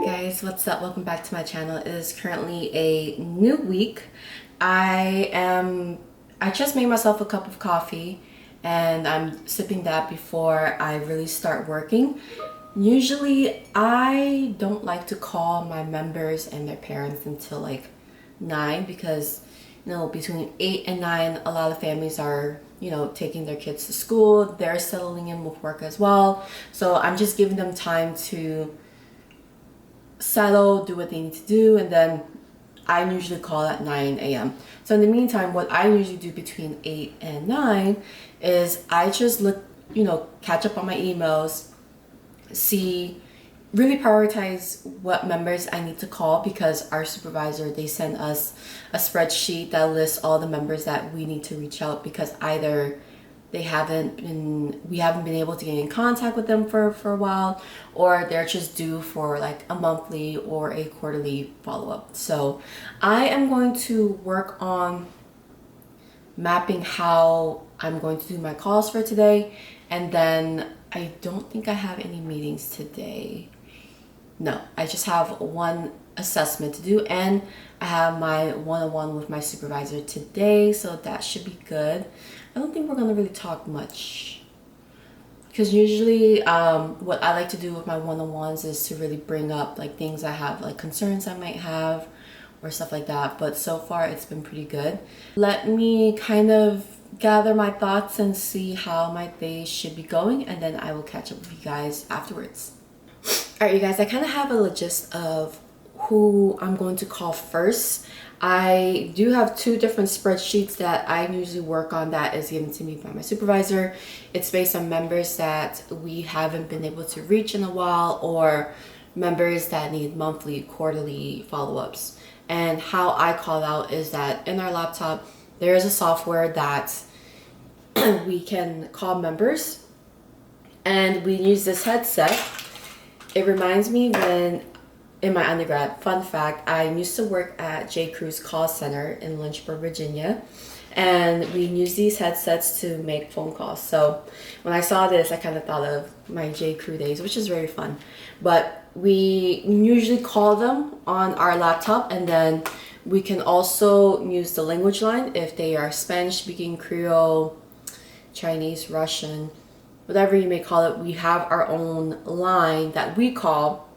Guys, what's up? Welcome back to my channel. It is currently a new week. I just made myself a cup of coffee and I'm sipping that before I really start working. Usually I don't like to call my members and their parents until like 9 because between 8 and 9 a lot of families are taking their kids to school. They're settling in with work as well, so I'm just giving them time to settle, do what they need to do, and then I usually call at 9 a.m. So in the meantime, what I usually do between 8 and 9 is I just look, catch up on my emails, really prioritize what members I need to call, because our supervisor, they send us a spreadsheet that lists all the members that we need to reach out, because either we haven't been able to get in contact with them for a while, or they're just due for like a monthly or a quarterly follow-up. So I am going to work on mapping how I'm going to do my calls for today, and then I don't think I have any meetings today. No, I just have one assessment to do, and I have my one-on-one with my supervisor today, so that should be good. I don't think we're gonna really talk much, because usually what I like to do with my one-on-ones is to really bring up like things I have, like concerns I might have or stuff like that. But so far it's been pretty good. Let me kind of gather my thoughts and see how my day should be going, and then I will catch up with you guys afterwards. Alright, you guys, I kind of have a gist of who I'm going to call first. I do have two different spreadsheets that I usually work on that is given to me by my supervisor. It's based on members that we haven't been able to reach in a while, or members that need monthly, quarterly follow-ups. And how I call out is that in our laptop, there is a software that we can call members, and we use this headset. It reminds me when in my undergrad, fun fact, I used to work at J. Crew's call center in Lynchburg, Virginia, and we use these headsets to make phone calls. So when I saw this, I kind of thought of my J. Crew days, which is very fun. But we usually call them on our laptop, and then we can also use the language line if they are Spanish speaking, Creole, Chinese, Russian, whatever you may call it. We have our own line that we call,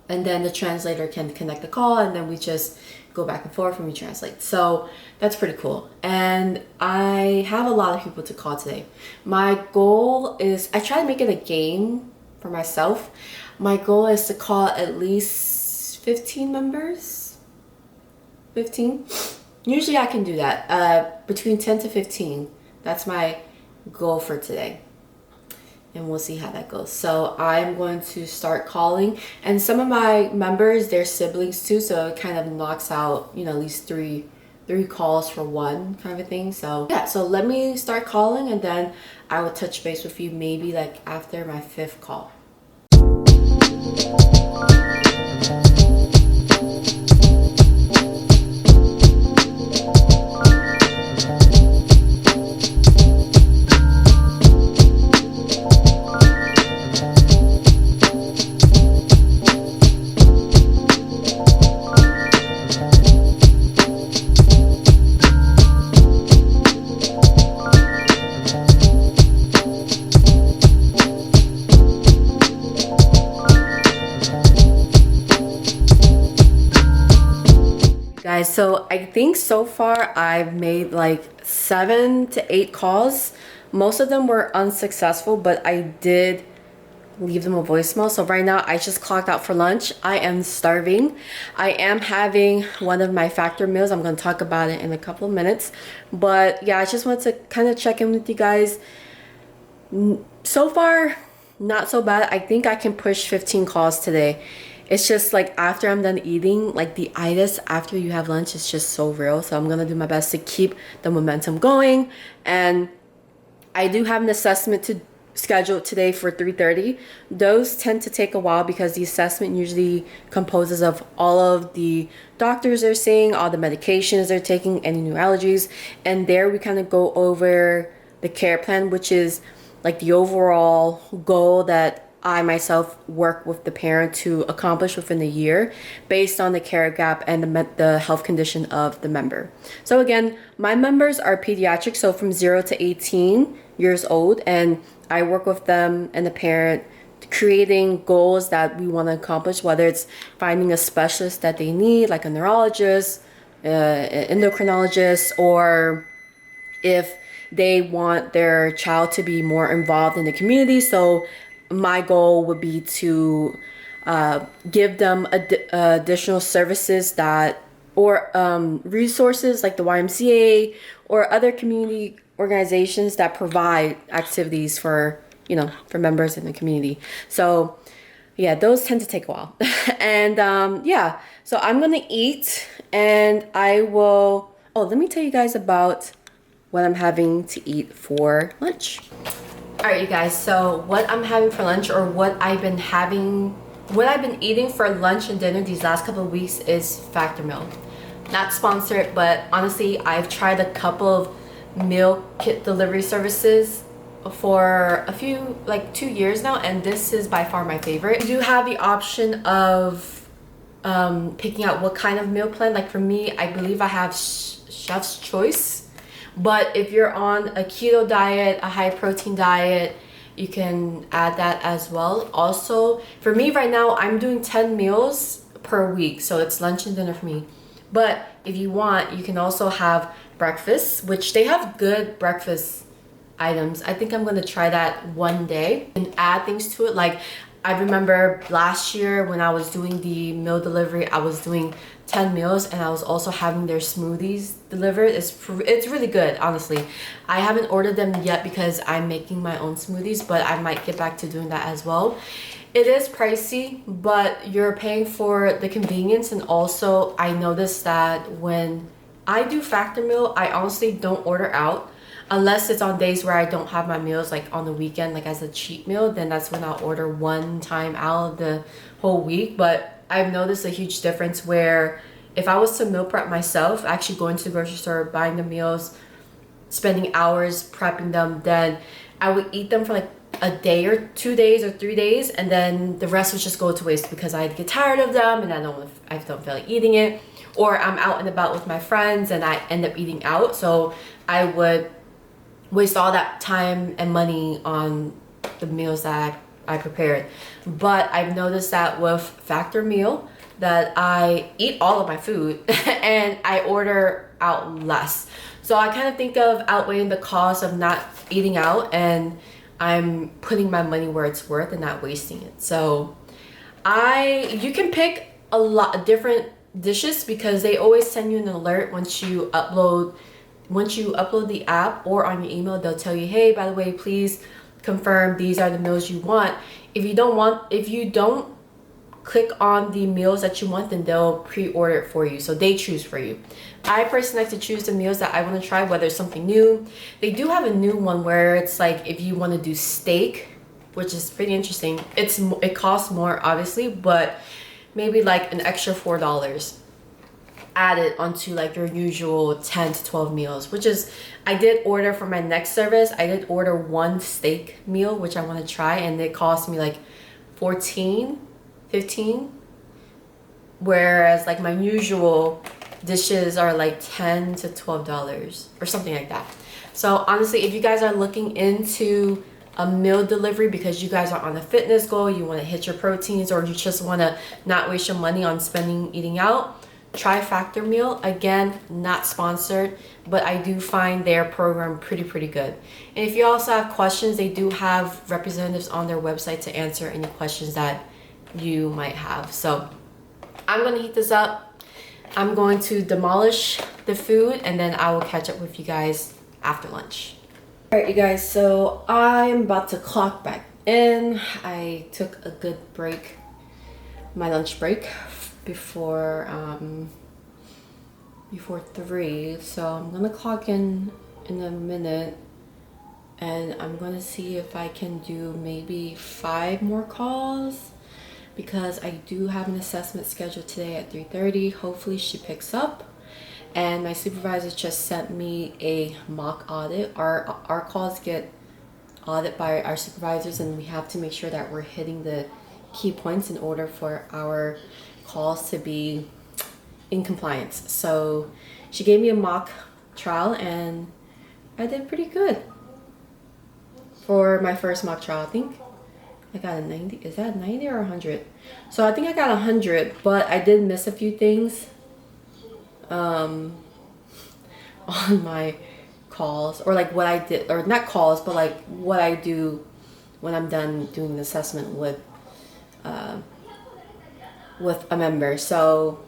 and then the translator can connect the call, and then we just go back and forth and we translate. So that's pretty cool. And I have a lot of people to call today. My goal is, I try to make it a game for myself. My goal is to call at least 15 members. 15. Usually I can do that. Between 10 to 15. That's my goal for today. And we'll see how that goes. So I'm going to start calling, and some of my members, they're siblings too, so it kind of knocks out, at least three calls for one kind of thing. So yeah, so let me start calling, and then I will touch base with you maybe like after my 5th call. Guys, so I think so far I've made like 7 to 8 calls. Most of them were unsuccessful, but I did leave them a voicemail. So right now I just clocked out for lunch. I am starving. I am having one of my factor meals. I'm going to talk about it in a couple of minutes. But yeah, I just wanted to kind of check in with you guys. So far, not so bad. I think I can push 15 calls today. It's just like after I'm done eating, like the itis after you have lunch is just so real. So I'm going to do my best to keep the momentum going. And I do have an assessment to schedule today for 3:30. Those tend to take a while because the assessment usually composes of all of the doctors they're seeing, all the medications they're taking, any new allergies. And there we kind of go over the care plan, which is like the overall goal that I myself work with the parent to accomplish within a year based on the care gap and the health condition of the member. So again, my members are pediatric, so from 0 to 18 years old, and I work with them and the parent creating goals that we want to accomplish, whether it's finding a specialist that they need, like a neurologist, an endocrinologist, or if they want their child to be more involved in the community. So my goal would be to give them additional services that, or resources like the YMCA or other community organizations that provide activities for, you know, for members in the community. So yeah, those tend to take a while. And yeah, so I'm gonna eat, and I will, oh, let me tell you guys about what I'm having to eat for lunch. All right, you guys, so what I'm having for lunch, or what I've been eating for lunch and dinner these last couple of weeks, is Factor Meal. Not sponsored, but honestly, I've tried a couple of meal kit delivery services for a few, like 2 years now, and this is by far my favorite. You do have the option of picking out what kind of meal plan. Like for me, I believe I have Chef's Choice. But if you're on a keto diet, a high protein diet, you can add that as well. Also, for me right now, I'm doing 10 meals per week. So it's lunch and dinner for me. But if you want, you can also have breakfast, which they have good breakfast items. I think I'm going to try that one day and add things to it. Like I remember last year when I was doing the meal delivery, I was doing 10 meals, and I was also having their smoothies delivered. It's really good, honestly. I haven't ordered them yet because I'm making my own smoothies, but I might get back to doing that as well. It is pricey, but you're paying for the convenience. And also I noticed that when I do Factor Meal, I honestly don't order out unless it's on days where I don't have my meals, like on the weekend, like as a cheat meal. Then that's when I'll order one time out of the whole week. But I've noticed a huge difference where if I was to meal prep myself, actually going to the grocery store, buying the meals, spending hours prepping them, then I would eat them for like a day or 2 days or 3 days, and then the rest would just go to waste because I'd get tired of them and I don't feel like eating it, or I'm out and about with my friends and I end up eating out. So I would waste all that time and money on the meals that I prepared. But I've noticed that with Factor Meal that I eat all of my food and I order out less. So I kind of think of outweighing the cost of not eating out, and I'm putting my money where it's worth and not wasting it. So you can pick a lot of different dishes because they always send you an alert once you upload the app, or on your email they'll tell you, hey, by the way, please confirm these are the meals you want. If you don't click on the meals that you want, then they'll pre-order it for you, so they choose for you. I personally like to choose the meals that I want to try, whether it's something new. They do have a new one where it's like if you want to do steak, which is pretty interesting. It costs more, obviously, but maybe like an extra $4 added onto like your usual 10 to 12 meals, which is, I did order for my next service. I did order one steak meal, which I want to try, and it cost me like 14, 15, whereas like my usual dishes are like 10 to $12 or something like that. So honestly, if you guys are looking into a meal delivery because you guys are on a fitness goal, you want to hit your proteins, or you just want to not waste your money on eating out, try Factor Meal. Again, not sponsored, but I do find their program pretty good. And if you also have questions, they do have representatives on their website to answer any questions that you might have. So I'm going to heat this up. I'm going to demolish the food, and then I will catch up with you guys after lunch. All right, you guys, so I'm about to clock back in. I took a good break, my lunch break, before 3, so I'm gonna clock in a minute, and I'm gonna see if I can do maybe 5 more calls, because I do have an assessment scheduled today at 3:30. Hopefully she picks up. And my supervisor just sent me a mock audit. Our calls get audit by our supervisors, and we have to make sure that we're hitting the key points in order for our calls to be in compliance. So she gave me a mock trial and I did pretty good for my first mock trial. I think I got a 90. Is that 90 or 100? So I think I got 100, but I did miss a few things on my calls, or like what I did, or not calls, but like what I do when I'm done doing the assessment with a member. So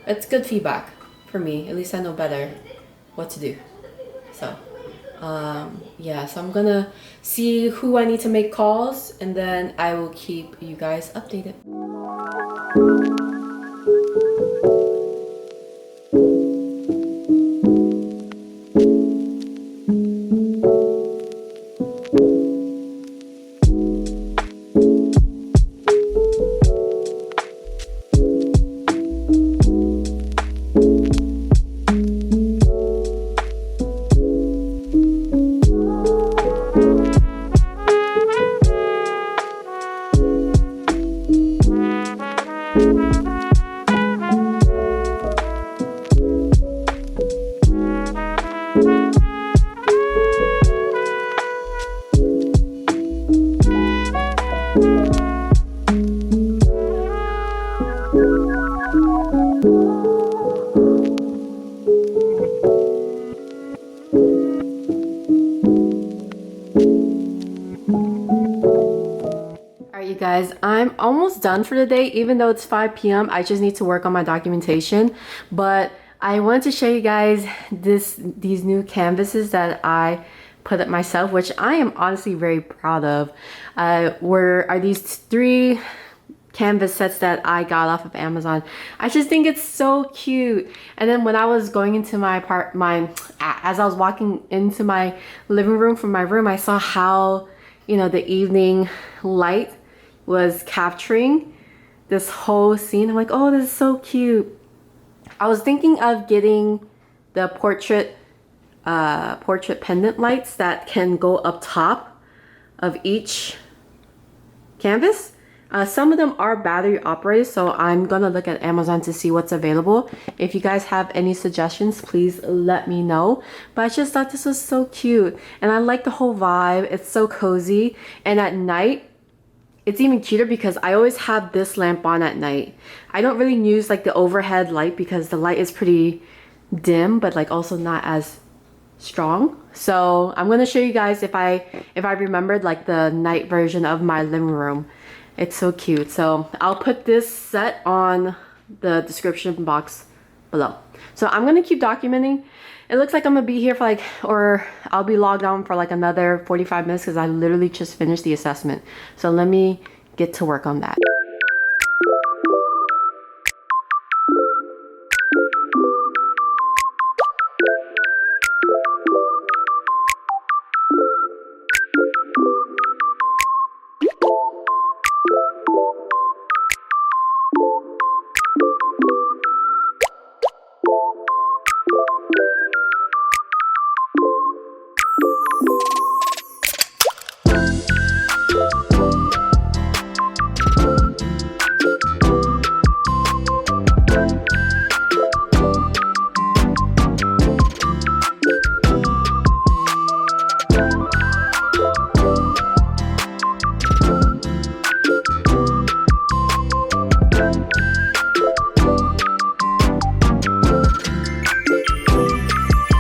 it's good feedback for me. At least I know better what to do. So yeah, so I'm gonna see who I need to make calls, and then I will keep you guys updated. You guys, I'm almost done for the day. Even though it's 5 p.m, I just need to work on my documentation, but I wanted to show you guys these new canvases that I put up myself, which I am honestly very proud of. Are these 3 canvas sets that I got off of Amazon. I just think it's so cute. And then when I was going into as I was walking into my living room from my room, I saw how, you know, the evening light was capturing this whole scene. I'm like, oh, this is so cute. I was thinking of getting the portrait pendant lights that can go up top of each canvas. Some of them are battery operated, so I'm gonna look at Amazon to see what's available. If you guys have any suggestions, please let me know. But I just thought this was so cute, and I like the whole vibe. It's so cozy, and at night it's even cuter because I always have this lamp on at night. I don't really use like the overhead light because the light is pretty dim, but like also not as strong. So I'm gonna show you guys if I remembered like the night version of my living room. It's so cute. So I'll put this set on the description box below. So I'm gonna keep documenting. It looks like I'm gonna be here for I'll be logged on for like another 45 minutes because I literally just finished the assessment. So let me get to work on that.